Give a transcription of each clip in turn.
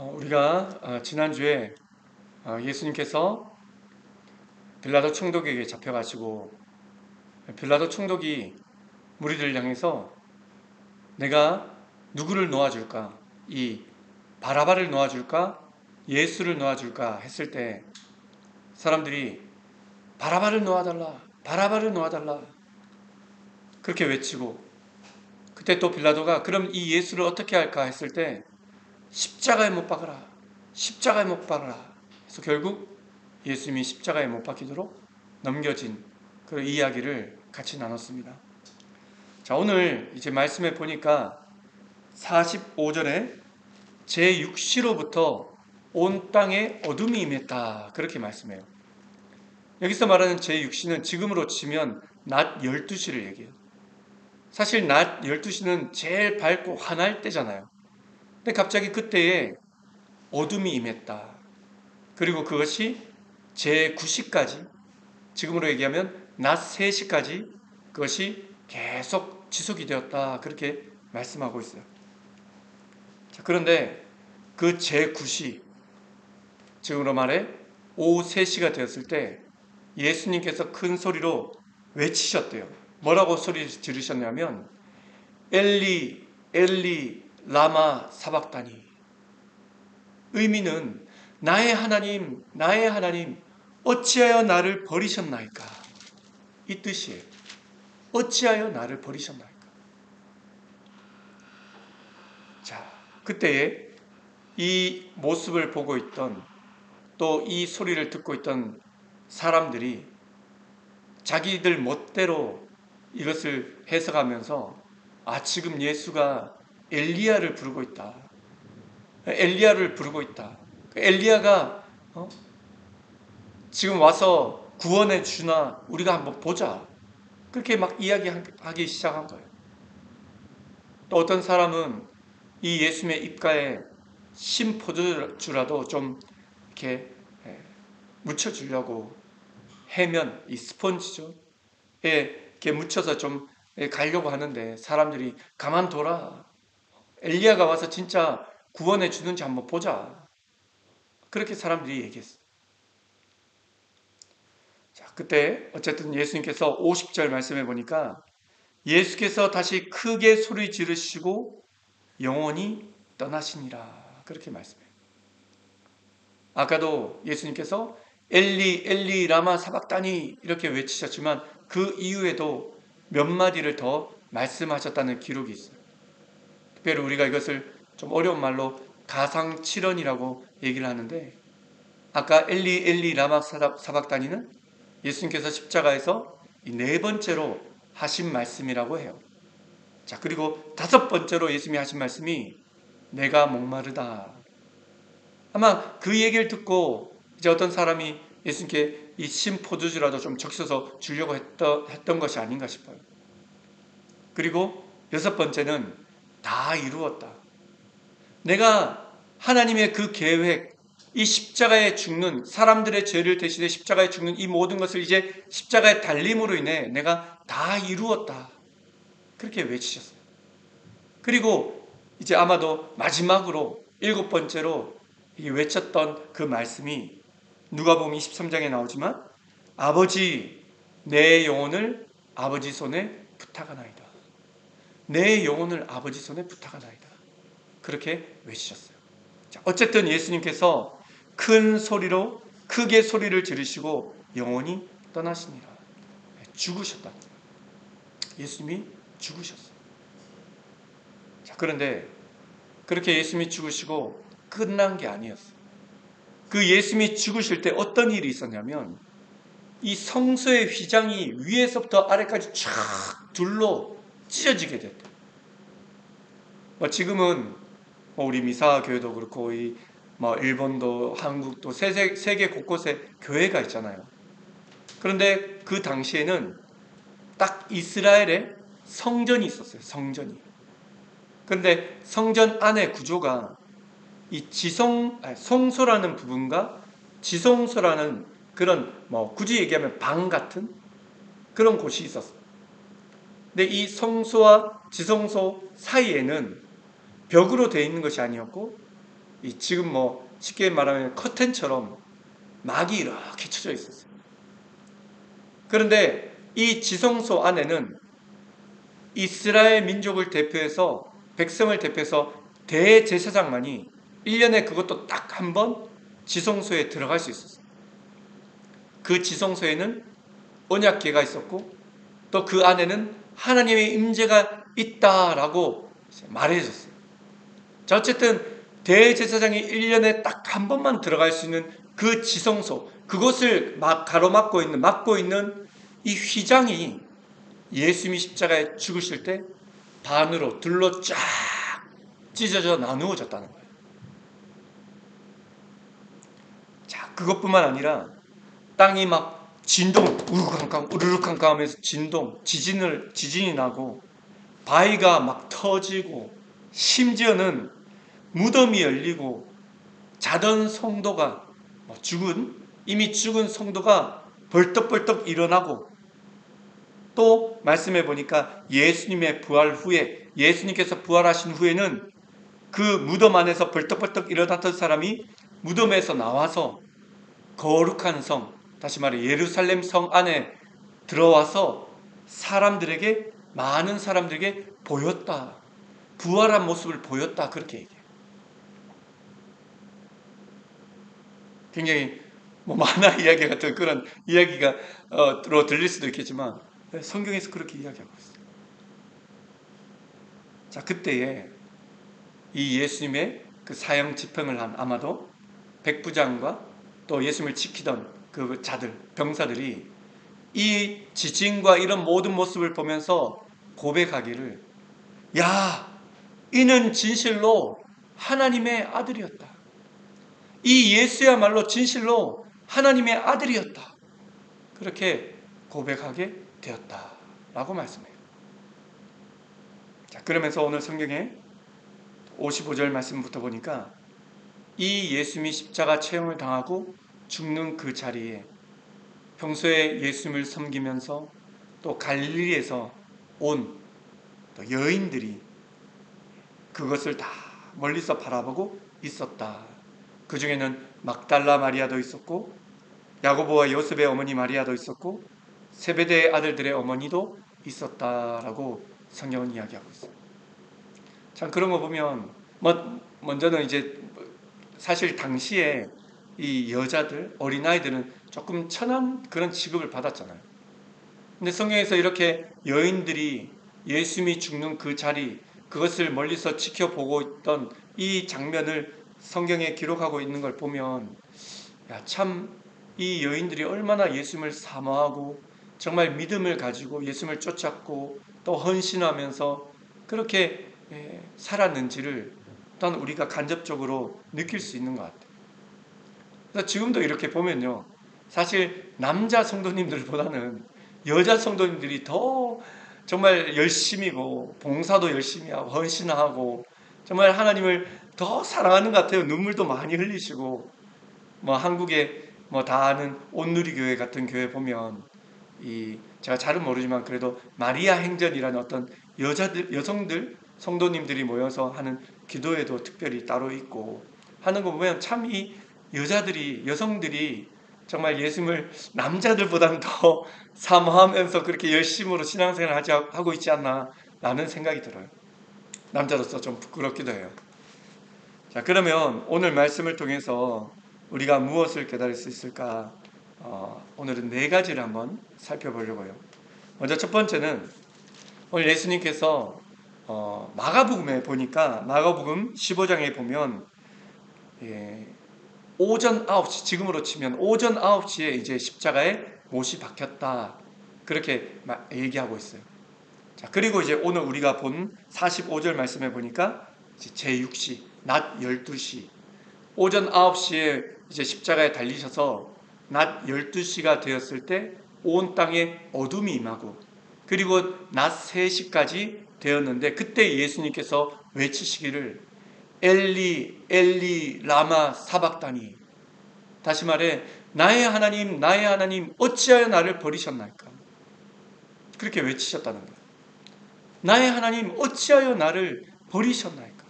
우리가 지난주에 예수님께서 빌라도 총독에게 잡혀가시고 빌라도 총독이 무리들을 향해서 내가 누구를 놓아줄까? 이 바라바를 놓아줄까? 예수를 놓아줄까? 했을 때 사람들이 바라바를 놓아달라, 바라바를 놓아달라 그렇게 외치고, 그때 또 빌라도가 그럼 이 예수를 어떻게 할까 했을 때 십자가에 못 박아라, 십자가에 못 박아라 그래서 결국 예수님이 십자가에 못 박히도록 넘겨진 그 이야기를 같이 나눴습니다. 자, 오늘 이제 말씀해 보니까 45절에 제6시로부터 온 땅에 어둠이 임했다 그렇게 말씀해요. 여기서 말하는 제6시는 지금으로 치면 낮 12시를 얘기해요. 사실 낮 12시는 제일 밝고 환할 때잖아요. 근데 갑자기 그때에 어둠이 임했다. 그리고 그것이 제9시까지, 지금으로 얘기하면 낮 3시까지 그것이 계속 지속이 되었다 그렇게 말씀하고 있어요. 자, 그런데 그 제9시, 지금으로 말해 오후 3시가 되었을 때 예수님께서 큰 소리로 외치셨대요. 뭐라고 소리 지르셨냐면 엘리 엘리 라마 사박다니, 의미는 나의 하나님 어찌하여 나를 버리셨나이까, 이 뜻이에요. 어찌하여 나를 버리셨나이까. 자, 그때에 이 모습을 보고 있던, 또 이 소리를 듣고 있던 사람들이 자기들 멋대로 이것을 해석하면서 지금 예수가 엘리야를 부르고 있다. 엘리야를 부르고 있다. 엘리야가 지금 와서 구원해 주나 우리가 한번 보자. 그렇게 막 이야기하기 시작한 거예요. 또 어떤 사람은 이 예수님의 입가에 심포도주라도 좀 이렇게 묻혀주려고, 해면, 이 스펀지죠. 이렇게 묻혀서 좀 가려고 하는데 사람들이 가만둬라. 엘리야가 와서 진짜 구원해 주는지 한번 보자. 그렇게 사람들이 얘기했어요. 자, 그때 어쨌든 예수님께서 50절 말씀해 보니까 예수께서 다시 크게 소리 지르시고 영원히 떠나시니라 그렇게 말씀해요. 아까도 예수님께서 엘리 엘리 라마 사박다니 이렇게 외치셨지만 그 이후에도 몇 마디를 더 말씀하셨다는 기록이 있어요. 특별히 우리가 이것을 좀 어려운 말로 가상칠언이라고 얘기를 하는데, 아까 엘리 엘리 라마 사박다니는 예수님께서 십자가에서 네 번째로 하신 말씀이라고 해요. 자, 그리고 다섯 번째로 예수님이 하신 말씀이 내가 목마르다. 아마 그 얘기를 듣고 이제 어떤 사람이 예수님께 이 심포도주라도 좀 적셔서 주려고 했던 것이 아닌가 싶어요. 그리고 여섯 번째는 다 이루었다. 내가 하나님의 그 계획, 이 십자가에 죽는, 사람들의 죄를 대신해 십자가에 죽는 이 모든 것을 이제 십자가의 달림으로 인해 내가 다 이루었다. 그렇게 외치셨어요. 그리고 이제 아마도 마지막으로 일곱 번째로 외쳤던 그 말씀이 누가복음 23장에 나오지만 아버지 내 영혼을 아버지 손에 부탁하나이다. 내 영혼을 아버지 손에 부탁하나이다. 그렇게 외치셨어요. 자, 어쨌든 예수님께서 큰 소리로 크게 소리를 지르시고 영원히 떠나시니라. 죽으셨다. 예수님이 죽으셨어요. 자, 그런데 그렇게 예수님이 죽으시고 끝난 게 아니었어요. 그 예수님이 죽으실 때 어떤 일이 있었냐면 이 성소의 휘장이 위에서부터 아래까지 쫙 둘로 찢어지게 됐대요. 지금은 우리 미사교회도 그렇고 일본도 한국도 세계 곳곳에 교회가 있잖아요. 그런데 그 당시에는 딱 이스라엘에 성전이 있었어요. 성전이. 그런데 성전 안의 구조가 이 성소라는 부분과 지성소라는 그런 굳이 얘기하면 방 같은 그런 곳이 있었어요. 근데 이 성소와 지성소 사이에는 벽으로 되어 있는 것이 아니었고 지금 뭐 쉽게 말하면 커튼처럼 막이 이렇게 쳐져 있었어요. 그런데 이 지성소 안에는 이스라엘 민족을 대표해서 백성을 대표해서 대제사장만이 1년에 그것도 딱 한 번 지성소에 들어갈 수 있었어요. 그 지성소에는 언약궤가 있었고 또 그 안에는 하나님의 임재가 있다라고 말해줬어요. 자, 어쨌든 대제사장이 1년에 딱 한 번만 들어갈 수 있는 그 지성소, 그것을 막고 있는 이 휘장이 예수님이 십자가에 죽으실 때 반으로 둘로 쫙 찢어져 나누어졌다는 거예요. 자, 그것뿐만 아니라 땅이 막 진동, 우르르캉캉 우르르캉캉 하면서 지진이 나고 바위가 막 터지고 심지어는 무덤이 열리고 자던 성도가 이미 죽은 성도가 벌떡벌떡 일어나고 또 말씀해 보니까 예수님의 부활 후에 예수님께서 부활하신 후에는 그 무덤 안에서 벌떡벌떡 일어났던 사람이 무덤에서 나와서 거룩한 성, 다시 말해 예루살렘 성 안에 들어와서 많은 사람들에게 보였다. 부활한 모습을 보였다. 그렇게 얘기해요. 굉장히 만화 이야기 같은 그런 이야기가 들릴 수도 있겠지만 성경에서 그렇게 이야기하고 있어요. 자, 그때에 이 예수님의 그 사형 집행을 한 아마도 백부장과 또 예수님을 지키던 그 병사들이 이 지진과 이런 모든 모습을 보면서 고백하기를, 야, 이는 진실로 하나님의 아들이었다. 이 예수야말로 진실로 하나님의 아들이었다. 그렇게 고백하게 되었다라고 말씀해요. 자, 그러면서 오늘 성경에 55절 말씀부터 보니까 이 예수님이 십자가 체형을 당하고 죽는 그 자리에 평소에 예수님을 섬기면서 또 갈릴리에서 온 또 여인들이 그것을 다 멀리서 바라보고 있었다. 그 중에는 막달라 마리아도 있었고 야고보와 요셉의 어머니 마리아도 있었고 세베대의 아들들의 어머니도 있었다라고 성경은 이야기하고 있어요. 참 그런 거 보면 먼저는 이제 사실 당시에 이 여자들, 어린아이들은 조금 천한 그런 취급을 받았잖아요. 근데 성경에서 이렇게 여인들이 예수님이 죽는 그 자리, 그것을 멀리서 지켜보고 있던 이 장면을 성경에 기록하고 있는 걸 보면, 참 이 여인들이 얼마나 예수님을 사모하고 정말 믿음을 가지고 예수님을 쫓았고 또 헌신하면서 그렇게 살았는지를 또한 우리가 간접적으로 느낄 수 있는 것 같아요. 그래서 지금도 이렇게 보면요, 사실 남자 성도님들보다는 여자 성도님들이 더 정말 열심이고 봉사도 열심히 하고 헌신하고 정말 하나님을 더 사랑하는 것 같아요. 눈물도 많이 흘리시고 한국에 다 아는 온누리교회 같은 교회 보면 제가 잘은 모르지만 그래도 마리아 행전이라는 어떤 여성들 성도님들이 모여서 하는 기도회도 특별히 따로 있고 하는 거 보면 참 이 여성들이 정말 예수님을 남자들보다는 더 사모하면서 그렇게 열심으로 신앙생활을 하고 있지 않나 라는 생각이 들어요. 남자로서 좀 부끄럽기도 해요. 자, 그러면 오늘 말씀을 통해서 우리가 무엇을 깨달을 수 있을까? 오늘은 4가지를 한번 살펴보려고요. 먼저 첫 번째는 오늘 예수님께서 마가복음에 보니까 마가복음 15장에 보면 오전 9시, 지금으로 치면 오전 9시에 이제 십자가에 못이 박혔다. 그렇게 얘기하고 있어요. 자, 그리고 이제 오늘 우리가 본 45절 말씀해 보니까 제6시, 낮 12시, 오전 9시에 이제 십자가에 달리셔서 낮 12시가 되었을 때 온 땅에 어둠이 임하고 그리고 낮 3시까지 되었는데 그때 예수님께서 외치시기를 엘리 엘리 라마 사박다니, 다시 말해 나의 하나님 어찌하여 나를 버리셨나이까, 그렇게 외치셨다는 거예요. 나의 하나님 어찌하여 나를 버리셨나이까.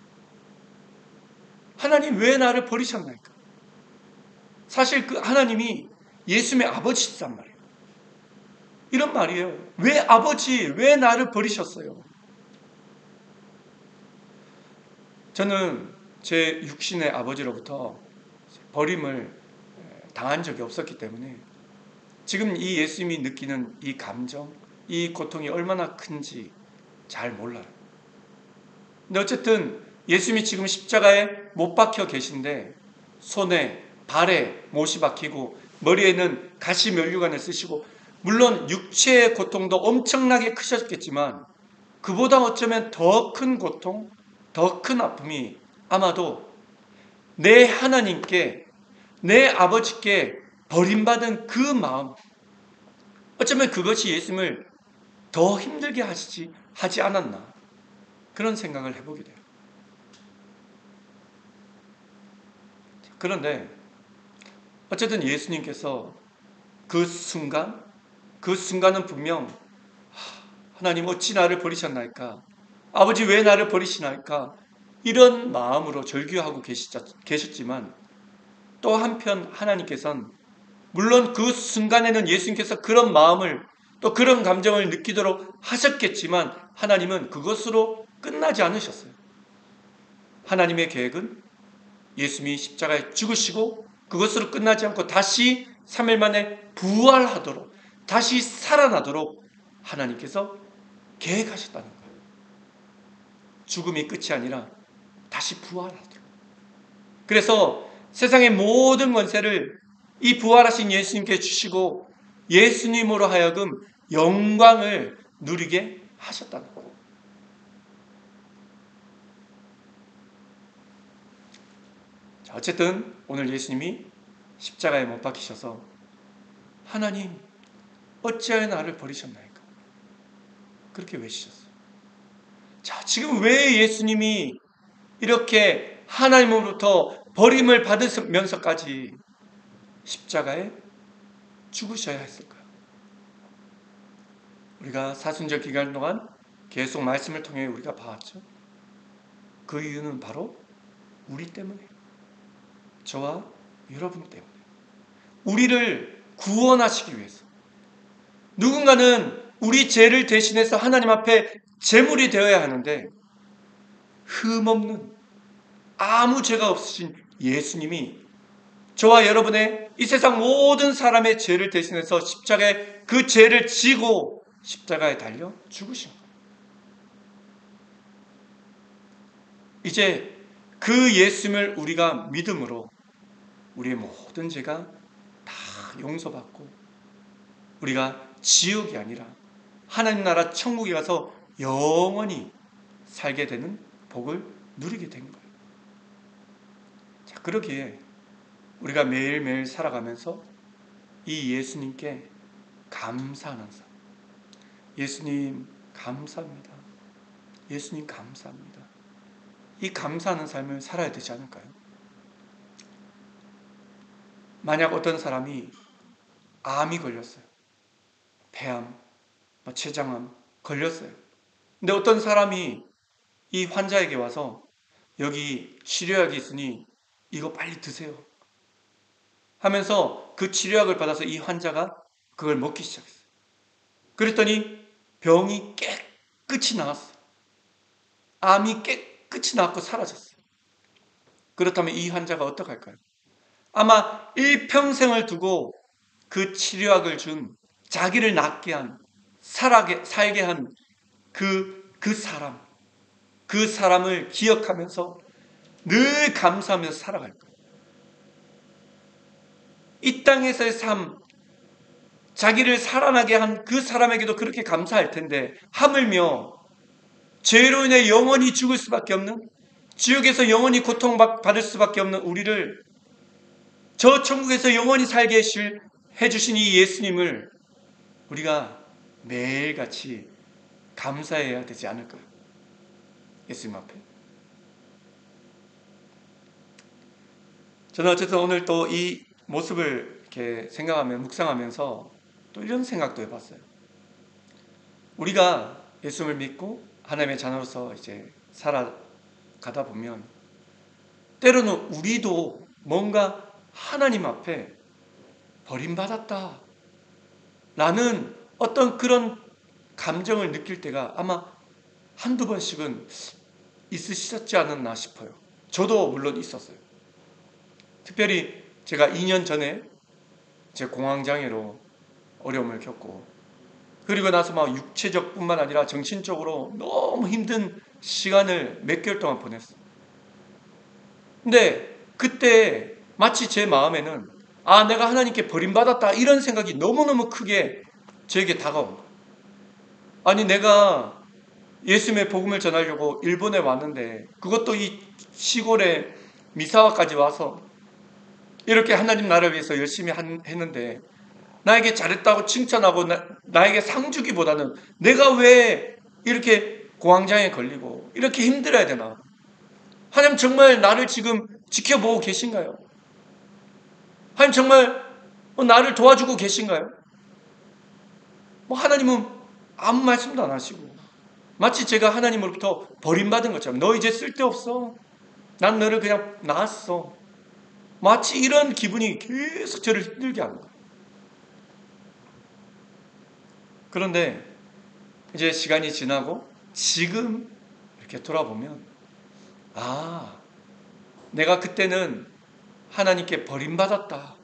하나님 왜 나를 버리셨나이까? 사실 그 하나님이 예수님의 아버지란 말이에요. 이런 말이에요. 왜 아버지, 왜 나를 버리셨어요? 저는 제 육신의 아버지로부터 버림을 당한 적이 없었기 때문에 지금 이 예수님이 느끼는 이 감정, 이 고통이 얼마나 큰지 잘 몰라요. 근데 어쨌든 예수님이 지금 십자가에 못 박혀 계신데 손에 발에 못이 박히고 머리에는 가시 면류관을 쓰시고 물론 육체의 고통도 엄청나게 크셨겠지만 그보다 어쩌면 더 큰 고통, 더 큰 아픔이 아마도 내 하나님께, 내 아버지께 버림받은 그 마음, 어쩌면 그것이 예수님을 더 힘들게 하지 않았나 그런 생각을 해보게 돼요. 그런데 어쨌든 예수님께서 그 순간은 분명 하나님 어찌 나를 버리셨나이까? 아버지 왜 나를 버리시나이까? 이런 마음으로 절규하고 계셨지만 또 한편 하나님께서는 물론 그 순간에는 예수님께서 그런 마음을 또 그런 감정을 느끼도록 하셨겠지만 하나님은 그것으로 끝나지 않으셨어요. 하나님의 계획은 예수님이 십자가에 죽으시고 그것으로 끝나지 않고 다시 3일 만에 부활하도록 다시 살아나도록 하나님께서 계획하셨다는 거예요. 죽음이 끝이 아니라 다시 부활하도록. 그래서 세상의 모든 권세를 이 부활하신 예수님께 주시고 예수님으로 하여금 영광을 누리게 하셨다는 거예요. 어쨌든 오늘 예수님이 십자가에 못 박히셔서 하나님 어찌하여 나를 버리셨나이까? 그렇게 외치셨어요. 자, 지금 왜 예수님이 이렇게 하나님으로부터 버림을 받으면서까지 십자가에 죽으셔야 했을까요? 우리가 사순절 기간 동안 계속 말씀을 통해 우리가 봐왔죠. 그 이유는 바로 우리 때문에, 저와 여러분 때문에, 우리를 구원하시기 위해서. 누군가는 우리 죄를 대신해서 하나님 앞에 제물이 되어야 하는데 흠없는 아무 죄가 없으신 예수님이 저와 여러분의 이 세상 모든 사람의 죄를 대신해서 십자가에 그 죄를 지고 십자가에 달려 죽으신 거예요. 이제 그 예수님을 우리가 믿음으로 우리의 모든 죄가 다 용서받고 우리가 지옥이 아니라 하나님 나라 천국에 가서 영원히 살게 되는 복을 누리게 된 거예요. 자, 그러기에 우리가 매일매일 살아가면서 이 예수님께 감사하는 삶. 예수님 감사합니다. 예수님 감사합니다. 이 감사하는 삶을 살아야 되지 않을까요? 만약 어떤 사람이 암이 걸렸어요. 폐암, 췌장암 걸렸어요. 근데 어떤 사람이 이 환자에게 와서 여기 치료약이 있으니 이거 빨리 드세요 하면서 그 치료약을 받아서 이 환자가 그걸 먹기 시작했어요. 그랬더니 병이 깨끗이 나았어요. 암이 깨끗이 나았고 사라졌어요. 그렇다면 이 환자가 어떡할까요? 아마 일평생을 두고 그 치료약을 준 자기를 낫게 한 살게 한 그 사람을 기억하면서 늘 감사하면서 살아갈 거예요. 이 땅에서의 삶, 자기를 살아나게 한 그 사람에게도 그렇게 감사할 텐데 하물며 죄로 인해 영원히 죽을 수밖에 없는 지옥에서 영원히 고통받을 수밖에 없는 우리를 저 천국에서 영원히 살게 해주신 이 예수님을 우리가 매일같이 감사해야 되지 않을까요? 예수님 앞에. 저는 어쨌든 오늘 또 이 모습을 이렇게 묵상하면서 또 이런 생각도 해봤어요. 우리가 예수님을 믿고 하나님의 자녀로서 이제 살아가다 보면 때로는 우리도 뭔가 하나님 앞에 버림받았다 라는 어떤 그런 감정을 느낄 때가 아마 한두 번씩은 있으셨지 않았나 싶어요. 저도 물론 있었어요. 특별히 제가 2년 전에 제 공황장애로 어려움을 겪고, 그리고 나서 막 육체적 뿐만 아니라 정신적으로 너무 힘든 시간을 몇 개월 동안 보냈어요. 근데 그때 마치 제 마음에는 내가 하나님께 버림받았다 이런 생각이 너무너무 크게 저에게 다가온 거예요. 아니, 내가 예수님의 복음을 전하려고 일본에 왔는데, 그것도 이 시골에 미사와까지 와서 이렇게 하나님 나라를 위해서 열심히 했는데, 나에게 잘했다고 칭찬하고 나에게 상 주기보다는 내가 왜 이렇게 공황장애에 걸리고 이렇게 힘들어야 되나? 하나님 정말 나를 지금 지켜보고 계신가요? 하나님 정말 나를 도와주고 계신가요? 하나님은 아무 말씀도 안 하시고, 마치 제가 하나님으로부터 버림받은 것처럼, 너 이제 쓸데없어. 난 너를 그냥 놨어. 마치 이런 기분이 계속 저를 힘들게 하는 거예요. 그런데 이제 시간이 지나고 지금 이렇게 돌아보면, 내가 그때는 하나님께 버림받았다.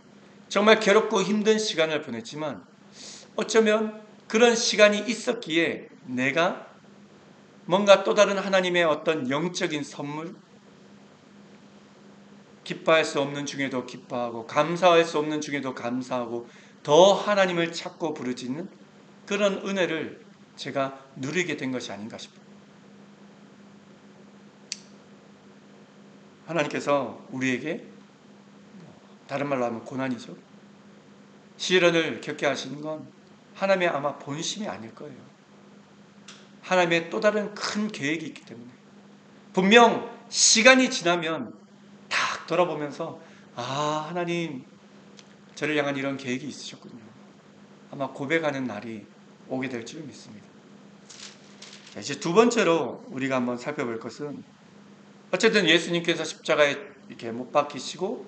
정말 괴롭고 힘든 시간을 보냈지만 어쩌면 그런 시간이 있었기에 내가 뭔가 또 다른 하나님의 어떤 영적인 선물, 기뻐할 수 없는 중에도 기뻐하고 감사할 수 없는 중에도 감사하고 더 하나님을 찾고 부르짖는 그런 은혜를 제가 누리게 된 것이 아닌가 싶어요. 하나님께서 우리에게, 다른 말로 하면 고난이죠, 시련을 겪게 하시는 건 하나님의 아마 본심이 아닐 거예요. 하나님의 또 다른 큰 계획이 있기 때문에, 분명 시간이 지나면 딱 돌아보면서 하나님 저를 향한 이런 계획이 있으셨군요, 아마 고백하는 날이 오게 될 줄 믿습니다. 자, 이제 두 번째로 우리가 한번 살펴볼 것은, 어쨌든 예수님께서 십자가에 이렇게 못 박히시고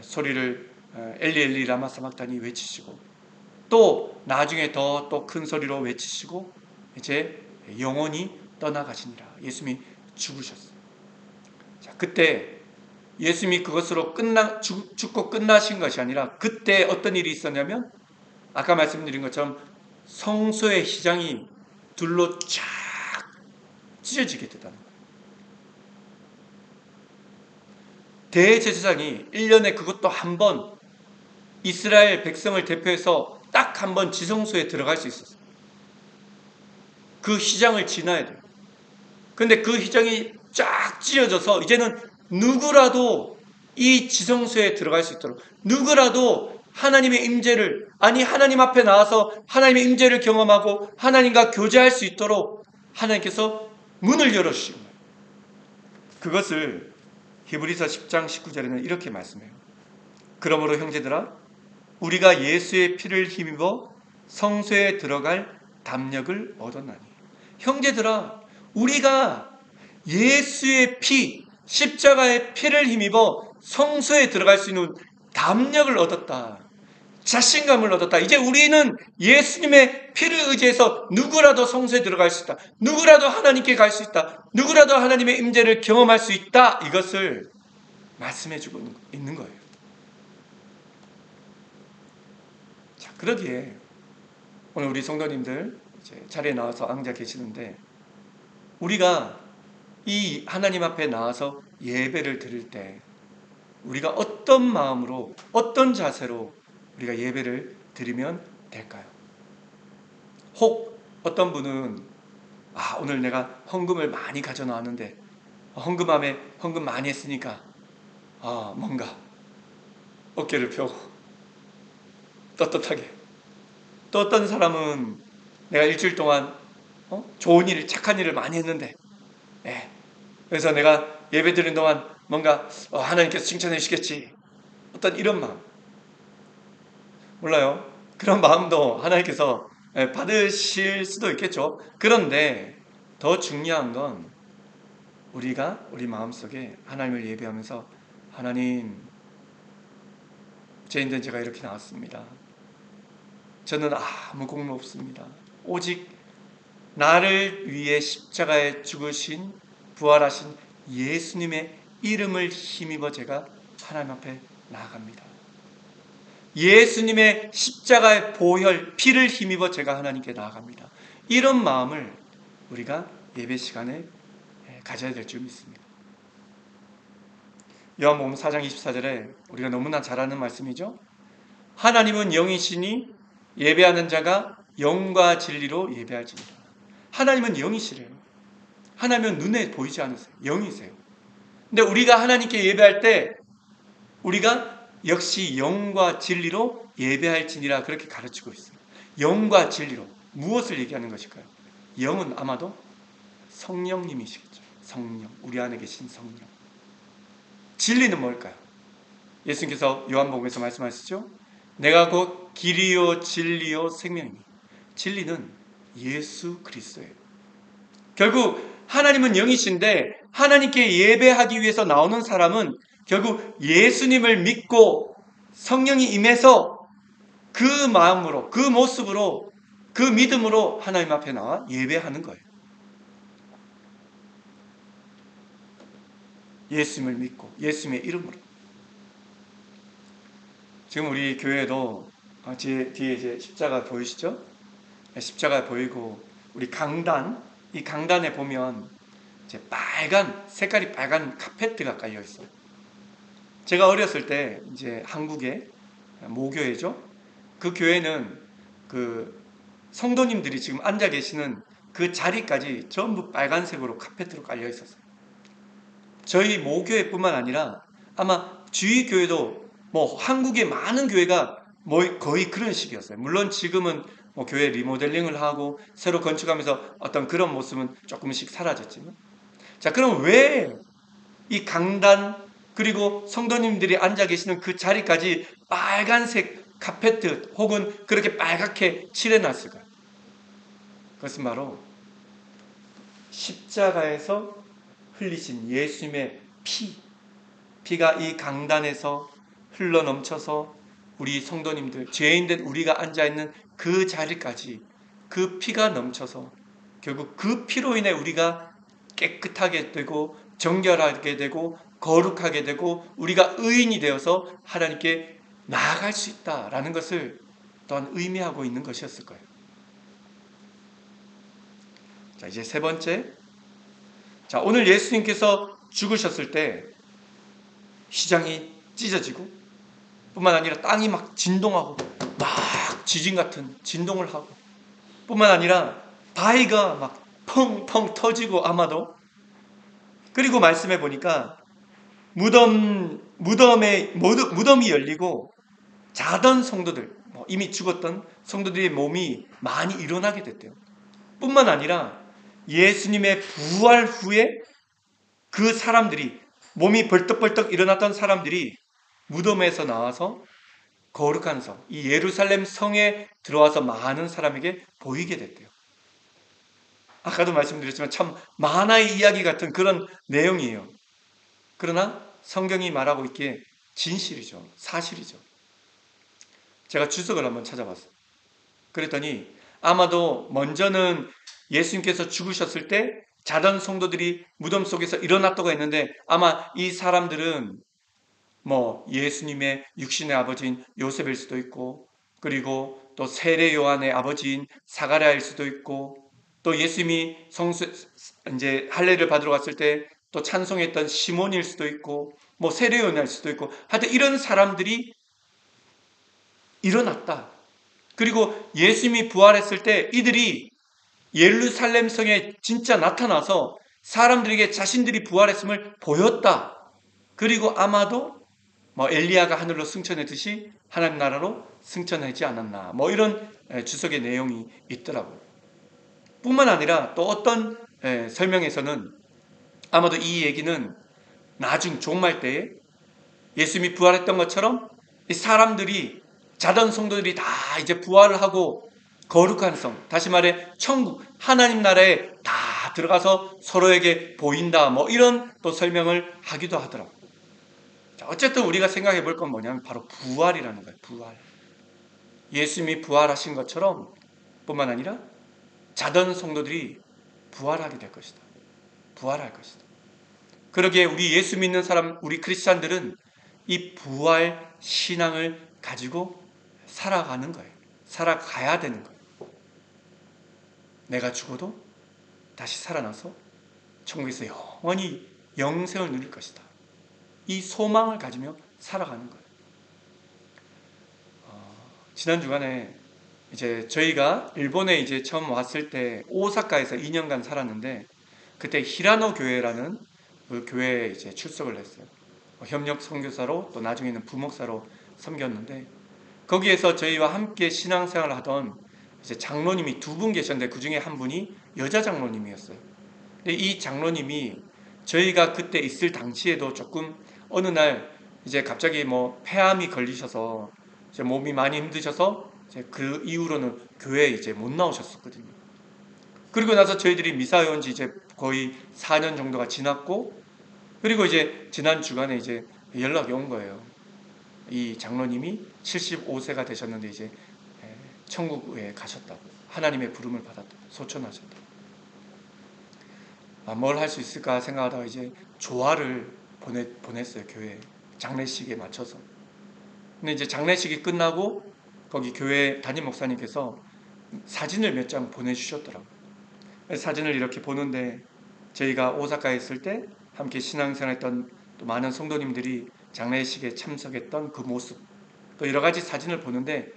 소리를 엘리 엘리 라마 사박다니 외치시고, 또 나중에 더 또 큰 소리로 외치시고 이제 영원히 떠나가시니라. 예수님이 죽으셨어요. 자, 그때 예수님이 그것으로 죽고 끝나신 것이 아니라, 그때 어떤 일이 있었냐면, 아까 말씀드린 것처럼 성소의 휘장이 둘로 쫙 찢어지게 되다는 거예요. 대제사장이 1년에 그것도 한 번 이스라엘 백성을 대표해서 딱 한 번 지성소에 들어갈 수 있었어요. 그 휘장을 지나야 돼요. 근데 그 휘장이 쫙 찢어져서 이제는 누구라도 이 지성소에 들어갈 수 있도록, 누구라도 하나님의 임재를, 하나님 앞에 나와서 하나님의 임재를 경험하고 하나님과 교제할 수 있도록 하나님께서 문을 열어주신 거예요. 그것을 히브리서 10장 19절에는 이렇게 말씀해요. 그러므로 형제들아, 우리가 예수의 피를 힘입어 성소에 들어갈 담력을 얻었나니. 형제들아, 우리가 예수의 피, 십자가의 피를 힘입어 성소에 들어갈 수 있는 담력을 얻었다. 자신감을 얻었다. 이제 우리는 예수님의 피를 의지해서 누구라도 성소에 들어갈 수 있다. 누구라도 하나님께 갈 수 있다. 누구라도 하나님의 임재를 경험할 수 있다. 이것을 말씀해주고 있는 거예요. 자, 그러기에 오늘 우리 성도님들 이제 자리에 나와서 앉아 계시는데, 우리가 이 하나님 앞에 나와서 예배를 드릴 때 우리가 어떤 마음으로, 어떤 자세로 우리가 예배를 드리면 될까요? 혹 어떤 분은 오늘 내가 헌금을 많이 가져 나왔는데 헌금 많이 했으니까 뭔가 어깨를 펴고 떳떳하게, 또 어떤 사람은 내가 일주일 동안 좋은 일, 착한 일을 많이 했는데, 그래서 내가 예배 드리는 동안 뭔가 하나님께서 칭찬해 주시겠지, 어떤 이런 마음. 몰라요. 그런 마음도 하나님께서 받으실 수도 있겠죠. 그런데 더 중요한 건 우리가 우리 마음속에 하나님을 예배하면서 하나님, 죄인된 제가 이렇게 나왔습니다. 저는 아무 공로 없습니다. 오직 나를 위해 십자가에 죽으신 부활하신 예수님의 이름을 힘입어 제가 하나님 앞에 나아갑니다. 예수님의 십자가의 보혈, 피를 힘입어 제가 하나님께 나아갑니다. 이런 마음을 우리가 예배 시간에 가져야 될 줄 믿습니다. 요한복음 4장 24절에 우리가 너무나 잘 아는 말씀이죠. 하나님은 영이시니 예배하는 자가 영과 진리로 예배할지니라. 하나님은 영이시래요. 하나님은 눈에 보이지 않으세요. 영이세요. 근데 우리가 하나님께 예배할 때 우리가 역시 영과 진리로 예배할지니라 그렇게 가르치고 있어요. 영과 진리로. 무엇을 얘기하는 것일까요? 영은 아마도 성령님이시겠죠. 성령. 우리 안에 계신 성령. 진리는 뭘까요? 예수님께서 요한복음에서 말씀하시죠. 내가 곧 길이요 진리요 생명이니. 진리는 예수 그리스도예요. 결국 하나님은 영이신데 하나님께 예배하기 위해서 나오는 사람은 결국 예수님을 믿고 성령이 임해서 그 마음으로, 그 모습으로, 그 믿음으로 하나님 앞에 나와 예배하는 거예요. 예수님을 믿고 예수님의 이름으로. 지금 우리 교회도 뒤에 이제 십자가 보이시죠? 십자가 보이고 우리 강단, 이 강단에 보면 이제 색깔이 빨간 카페트가 깔려 있어요. 제가 어렸을 때 이제 한국의 모교회죠. 그 교회는 그 성도님들이 지금 앉아 계시는 그 자리까지 전부 빨간색으로 카페트로 깔려 있었어요. 저희 모교회뿐만 아니라 아마 주위 교회도 뭐 한국의 많은 교회가 뭐 거의 그런 식이었어요. 물론 지금은 뭐 교회 리모델링을 하고 새로 건축하면서 어떤 그런 모습은 조금씩 사라졌지만, 자, 그럼 왜 이 강단 그리고 성도님들이 앉아 계시는 그 자리까지 빨간색 카페트 혹은 그렇게 빨갛게 칠해놨을까요? 그것은 바로 십자가에서 흘리신 예수님의 피가 이 강단에서 흘러 넘쳐서 우리 성도님들, 죄인된 우리가 앉아있는 그 자리까지 그 피가 넘쳐서 결국 그 피로 인해 우리가 깨끗하게 되고 정결하게 되고 거룩하게 되고 우리가 의인이 되어서 하나님께 나아갈 수 있다라는 것을 또한 의미하고 있는 것이었을 거예요. 자, 이제 세 번째. 자, 오늘 예수님께서 죽으셨을 때 휘장이 찢어지고 뿐만 아니라 땅이 막 진동하고 막 지진 같은 진동을 하고 뿐만 아니라 바위가 막 펑펑 터지고 아마도, 그리고 말씀해 보니까 무덤이 열리고 자던 성도들, 이미 죽었던 성도들의 몸이 많이 일어나게 됐대요. 뿐만 아니라 예수님의 부활 후에 그 사람들이, 몸이 벌떡벌떡 일어났던 사람들이 무덤에서 나와서 거룩한 성, 이 예루살렘 성에 들어와서 많은 사람에게 보이게 됐대요. 아까도 말씀드렸지만 참 만화의 이야기 같은 그런 내용이에요. 그러나 성경이 말하고 있기에 진실이죠. 사실이죠. 제가 주석을 한번 찾아봤어요. 그랬더니 아마도 먼저는 예수님께서 죽으셨을 때 자던 성도들이 무덤 속에서 일어났다고 했는데 아마 이 사람들은 뭐 예수님의 육신의 아버지인 요셉일 수도 있고, 그리고 또 세례 요한의 아버지인 사가랴일 수도 있고, 또 예수님이 이제 할례를 받으러 갔을 때 또 찬송했던 시몬일 수도 있고, 뭐 세례 요한일 수도 있고, 하여튼 이런 사람들이 일어났다. 그리고 예수님이 부활했을 때 이들이 예루살렘 성에 진짜 나타나서 사람들에게 자신들이 부활했음을 보였다. 그리고 아마도 뭐 엘리야가 하늘로 승천했듯이 하나님 나라로 승천하지 않았나, 뭐 이런 주석의 내용이 있더라고요. 뿐만 아니라 또 어떤 설명에서는 아마도 이 얘기는 나중 종말 때에 예수님이 부활했던 것처럼 이 사람들이, 자던 성도들이 다 이제 부활을 하고 거룩한 성, 다시 말해 천국, 하나님 나라에 다 다 들어가서 서로에게 보인다. 뭐 이런 또 설명을 하기도 하더라고요. 자, 어쨌든 우리가 생각해 볼 건 뭐냐면 바로 부활이라는 거예요. 부활. 예수님이 부활하신 것처럼 뿐만 아니라 자던 성도들이 부활하게 될 것이다. 부활할 것이다. 그러기에 우리 예수 믿는 사람, 우리 크리스찬들은 이 부활 신앙을 가지고 살아가는 거예요. 살아가야 되는 거예요. 내가 죽어도 다시 살아나서 천국에서 영원히 영생을 누릴 것이다. 이 소망을 가지며 살아가는 거예요. 지난 주간에 이제 저희가 일본에 이제 처음 왔을 때 오사카에서 2년간 살았는데 그때 히라노 교회라는 그 교회에 이제 출석을 했어요. 협력 선교사로 또 나중에는 부목사로 섬겼는데 거기에서 저희와 함께 신앙생활을 하던 이제 장로님이 두 분 계셨는데 그 중에 한 분이 여자 장로님이었어요. 근데 이 장로님이 저희가 그때 있을 당시에도 조금 어느 날 이제 갑자기 뭐 폐암이 걸리셔서 이제 몸이 많이 힘드셔서 이제 그 이후로는 교회에 이제 못 나오셨었거든요. 그리고 나서 저희들이 미사에 온 지 이제 거의 4년 정도가 지났고 그리고 이제 지난 주간에 이제 연락이 온 거예요. 이 장로님이 75세가 되셨는데 이제 천국에 가셨다고. 하나님의 부름을 받았다고. 소천하셨다고. 뭘 할 수 있을까 생각하다가 이제 조화를 보냈어요. 교회에. 장례식에 맞춰서. 근데 이제 장례식이 끝나고 거기 교회 담임 목사님께서 사진을 몇 장 보내주셨더라고요. 사진을 이렇게 보는데 저희가 오사카에 있을 때 함께 신앙생활했던 또 많은 성도님들이 장례식에 참석했던 그 모습 또 여러 가지 사진을 보는데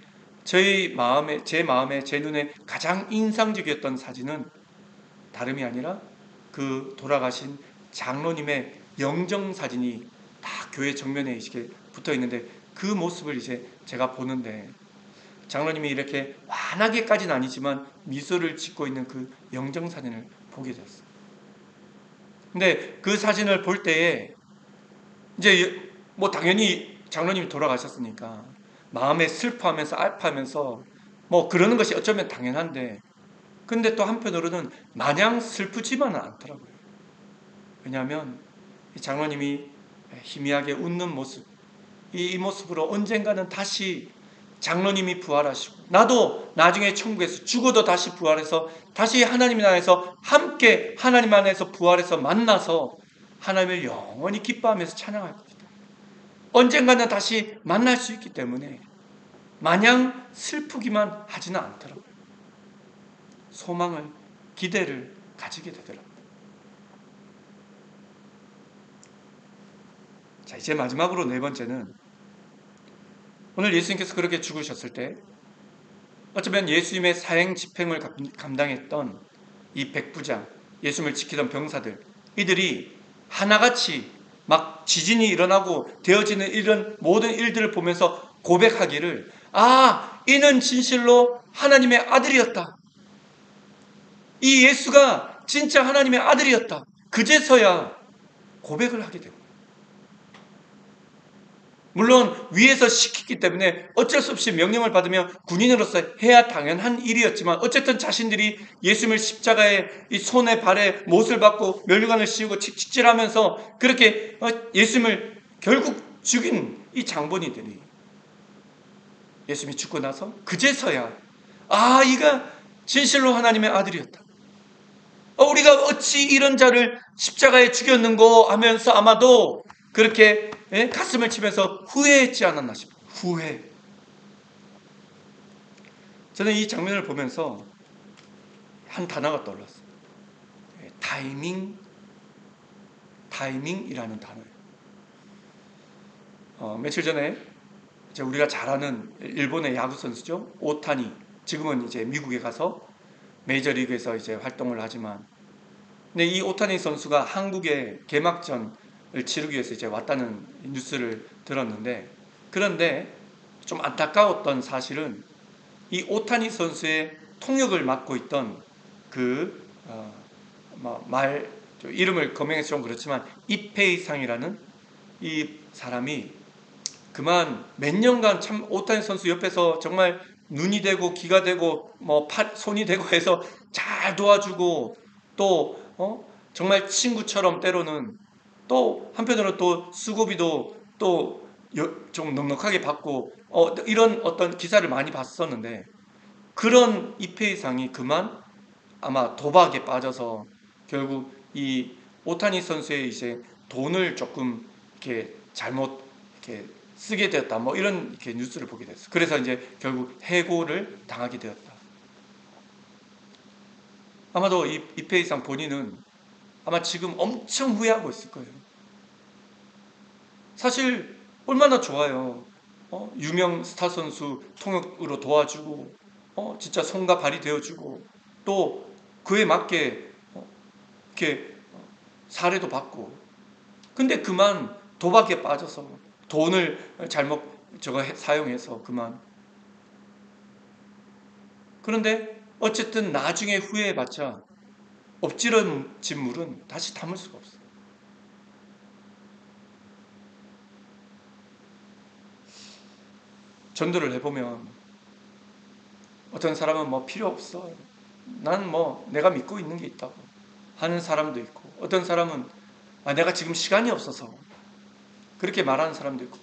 제 마음에 제 눈에 가장 인상적이었던 사진은 다름이 아니라 그 돌아가신 장로님의 영정 사진이 다 교회 정면에 이렇게 붙어 있는데 그 모습을 이제 제가 보는데 장로님이 이렇게 환하게까지는 아니지만 미소를 짓고 있는 그 영정 사진을 보게 됐어요. 근데 그 사진을 볼 때에 이제 뭐 당연히 장로님이 돌아가셨으니까 마음에 슬퍼하면서 아파하면서 뭐 그러는 것이 어쩌면 당연한데 근데 또 한편으로는 마냥 슬프지만은 않더라고요. 왜냐하면 이 장로님이 희미하게 웃는 모습 이 모습으로 언젠가는 다시 장로님이 부활하시고 나도 나중에 천국에서 죽어도 다시 부활해서 다시 하나님 나라에서 함께 하나님 안에서 부활해서 만나서 하나님을 영원히 기뻐하면서 찬양할 것이다. 언젠가는 다시 만날 수 있기 때문에 마냥 슬프기만 하지는 않더라고요. 소망을 기대를 가지게 되더라고요. 자, 이제 마지막으로 네 번째는 오늘 예수님께서 그렇게 죽으셨을 때 어쩌면 예수님의 사행 집행을 감당했던 이 백부장, 예수님을 지키던 병사들 이들이 하나같이 막 지진이 일어나고 되어지는 이런 모든 일들을 보면서 고백하기를 이는 진실로 하나님의 아들이었다. 이 예수가 진짜 하나님의 아들이었다. 그제서야 고백을 하게 됩니다. 물론 위에서 시켰기 때문에 어쩔 수 없이 명령을 받으며 군인으로서 해야 당연한 일이었지만 어쨌든 자신들이 예수님을 십자가에 이 손에 발에 못을 받고 면류관을 씌우고 칙칙질하면서 그렇게 예수님을 결국 죽인 이 장본인들이 예수님이 죽고 나서 그제서야 이가 진실로 하나님의 아들이었다. 우리가 어찌 이런 자를 십자가에 죽였는고 하면서 아마도 그렇게 가슴을 치면서 후회했지 않았나 싶어요. 후회. 저는 이 장면을 보면서 한 단어가 떠올랐어요. 타이밍이라는 단어예요. 며칠 전에 이제 우리가 잘 아는 일본의 야구 선수죠. 오타니. 지금은 이제 미국에 가서 메이저리그에서 이제 활동을 하지만 근데 이 오타니 선수가 한국의 개막전을 치르기 위해서 이제 왔다는 뉴스를 들었는데 그런데 좀 안타까웠던 사실은 이 오타니 선수의 통역을 맡고 있던 이름을 거명해서 좀 그렇지만 이페이상이라는 이 사람이 그만 몇 년간 참 오타니 선수 옆에서 정말 눈이 되고 귀가 되고 손이 되고 해서 잘 도와주고 또 정말 친구처럼 때로는 또 한편으로 또 수고비도 또 좀 넉넉하게 받고 이런 어떤 기사를 많이 봤었는데 그런 이페이상이 그만 아마 도박에 빠져서 결국 이 오타니 선수의 이제 돈을 조금 이렇게 잘못 이렇게 쓰게 되었다. 뭐 이런 이렇게 뉴스를 보게 됐어. 그래서 이제 결국 해고를 당하게 되었다. 아마도 이 이페이상 본인은 아마 지금 엄청 후회하고 있을 거예요. 사실 얼마나 좋아요. 유명 스타 선수 통역으로 도와주고, 진짜 손과 발이 되어주고, 또 그에 맞게 이렇게 사례도 받고. 근데 그만 도박에 빠져서 돈을 잘못 사용해서 그만. 그런데 어쨌든 나중에 후회해봤자 엎질러진 물은 다시 담을 수가 없어요. 전도를 해보면 어떤 사람은 뭐 필요 없어. 난 뭐 내가 믿고 있는 게 있다고 하는 사람도 있고, 어떤 사람은 내가 지금 시간이 없어서 그렇게 말하는 사람도 있고,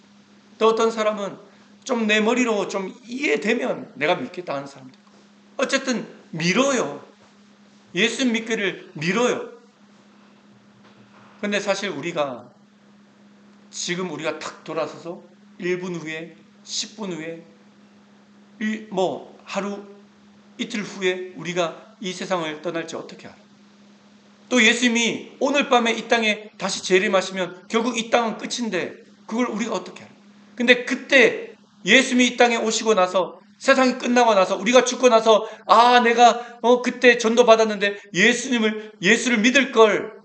또 어떤 사람은 좀 내 머리로 좀 이해되면 내가 믿겠다 하는 사람도 있고. 어쨌든 밀어요. 예수 믿기를 밀어요. 근데 사실 지금 우리가 탁 돌아서서 1분 후에, 10분 후에, 뭐 하루 이틀 후에 우리가 이 세상을 떠날지 어떻게 알아? 또 예수님이 오늘 밤에 이 땅에 다시 재림하시면 결국 이 땅은 끝인데 그걸 우리가 어떻게 알아? 근데 그때 예수님이 이 땅에 오시고 나서 세상이 끝나고 나서 우리가 죽고 나서 내가 그때 전도 받았는데 예수를 믿을 걸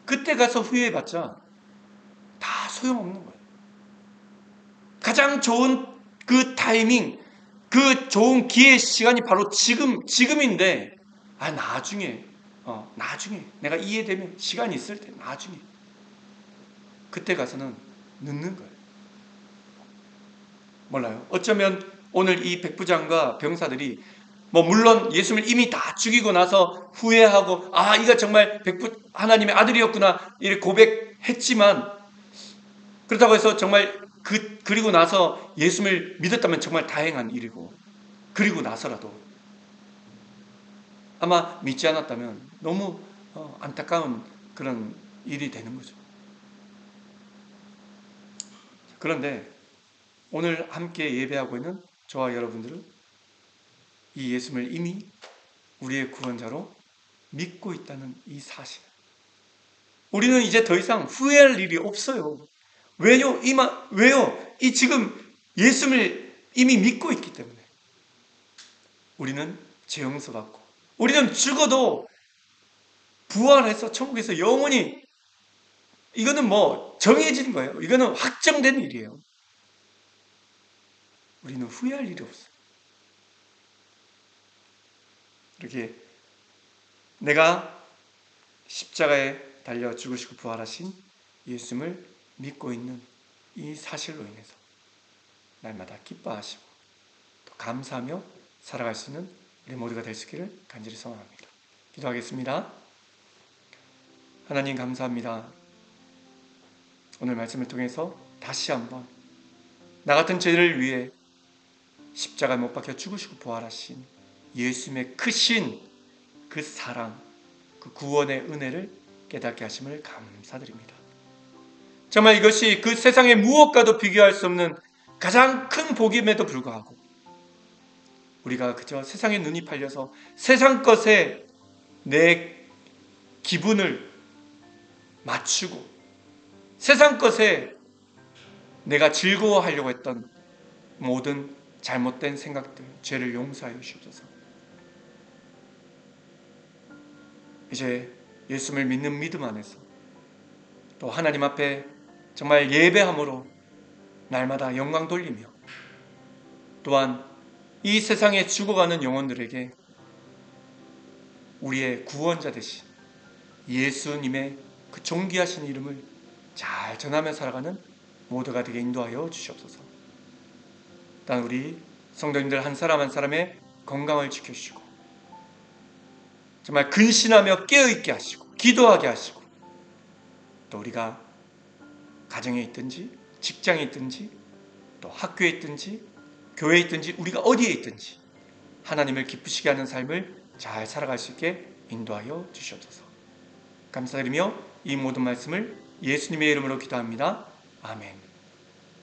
그때 가서 후회해봤자 다 소용없는 거예요. 가장 좋은 그 타이밍, 그 좋은 기회 시간이 바로 지금인데, 나중에 내가 이해되면 시간이 있을 때 나중에 그때 가서는 늦는 거예요. 몰라요. 어쩌면 오늘 이 백부장과 병사들이 뭐 물론 예수님을 이미 다 죽이고 나서 후회하고 이가 정말 하나님의 아들이었구나 이렇게 고백했지만, 그렇다고 해서 정말 그리고 나서 예수님을 믿었다면 정말 다행한 일이고, 그리고 나서라도 아마 믿지 않았다면 너무 안타까운 그런 일이 되는 거죠. 그런데 오늘 함께 예배하고 있는 저와 여러분들은 이 예수님을 이미 우리의 구원자로 믿고 있다는 이 사실. 우리는 이제 더 이상 후회할 일이 없어요. 왜요? 이 지금 예수님을 이미 믿고 있기 때문에. 우리는 죄 용서받고, 우리는 죽어도 부활해서 천국에서 영원히, 이거는 뭐 정해진 거예요. 이거는 확정된 일이에요. 우리는 후회할 일이 없어요. 이렇게 내가 십자가에 달려 죽으시고 부활하신 예수님을 믿고 있는 이 사실로 인해서 날마다 기뻐하시고 또 감사하며 살아갈 수 있는 우리 모두가 될 수 있기를 간절히 소원합니다. 기도하겠습니다. 하나님 감사합니다. 오늘 말씀을 통해서 다시 한번 나 같은 죄를 위해 십자가에 못 박혀 죽으시고 부활하신 예수님의 크신 그 사랑, 그 구원의 은혜를 깨닫게 하심을 감사드립니다. 정말 이것이 그 세상의 무엇과도 비교할 수 없는 가장 큰 복임에도 불구하고 우리가 그저 세상에 눈이 팔려서 세상 것에 내 기분을 맞추고 세상 것에 내가 즐거워하려고 했던 모든 잘못된 생각들, 죄를 용서하여 주옵소서. 이제 예수님을 믿는 믿음 안에서 또 하나님 앞에 정말 예배함으로 날마다 영광 돌리며 또한 이 세상에 죽어가는 영혼들에게 우리의 구원자 되신 예수님의 그 존귀하신 이름을 잘 전하며 살아가는 모두가 되게 인도하여 주시옵소서. 또한 우리 성도님들 한 사람 한 사람의 건강을 지켜주시고 정말 근신하며 깨어있게 하시고 기도하게 하시고, 또 우리가 가정에 있든지 직장에 있든지 또 학교에 있든지 교회에 있든지 우리가 어디에 있든지 하나님을 기쁘시게 하는 삶을 잘 살아갈 수 있게 인도하여 주시옵소서. 감사드리며 이 모든 말씀을 예수님의 이름으로 기도합니다. 아멘.